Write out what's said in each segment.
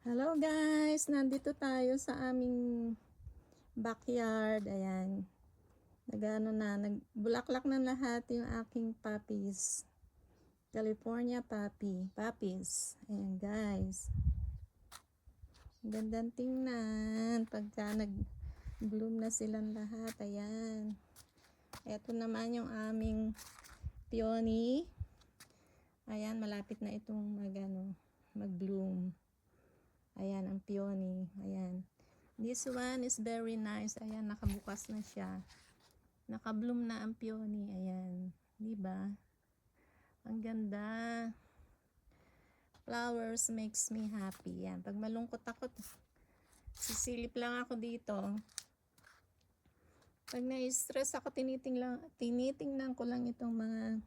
Hello guys! Nandito tayo sa aming backyard. Ayan. Nagbulaklak na lahat yung aking puppies. California puppies. Ayan guys. Gandang tingnan. Pagka nag-bloom na silang lahat. Ayan. Ito naman yung aming peony. Ayan, malapit na itong mag-bloom. Ayan, ang peony. Ayan. This one is very nice. Ayan, nakabukas na siya. Naka-bloom na ang peony. Ayan. Diba? Ang ganda. Flowers makes me happy. Ayan. Pag malungkot ako, sisilip lang ako dito. Pag na-stress ako, tinitingnan ko lang itong mga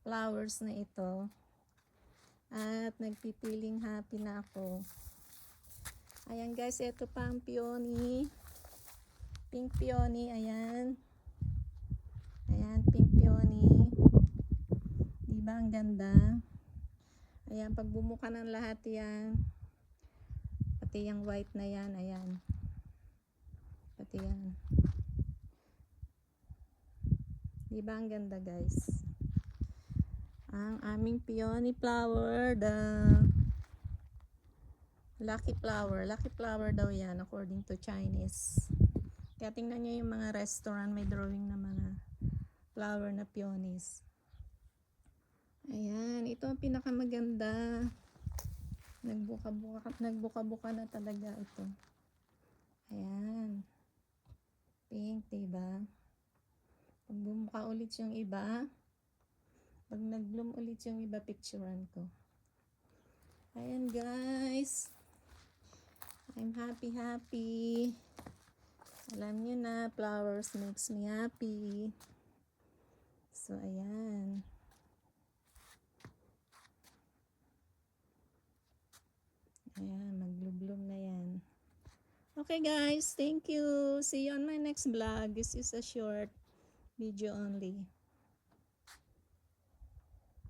flowers na ito. At nagpipiling happy na ako. Ayan guys, ito pa ang peony. Pink peony, ayan. Ayan, pink peony. Diba ang ganda? Ayan, pag bumuka ng lahat yan. Pati yung white na yan, ayan. Pati yan. Diba ang ganda guys? Ang aming peony flower, the lucky flower. Lucky flower daw yan according to Chinese. Kaya tingnan nyo yung mga restaurant, may drawing na mga flower na peonies. Ayan, ito ang pinakamaganda. Nagbuka-buka na talaga ito. Ayan. Pink, diba? Pag bumuka ulit yung iba, pag nag-bloom ulit yung iba, picturean ko. Ayan guys. I'm happy. Alam nyo na, flowers makes me happy. So, ayan. Ayan, mag-bloom na yan. Okay guys, thank you. See you on my next vlog. This is a short video only.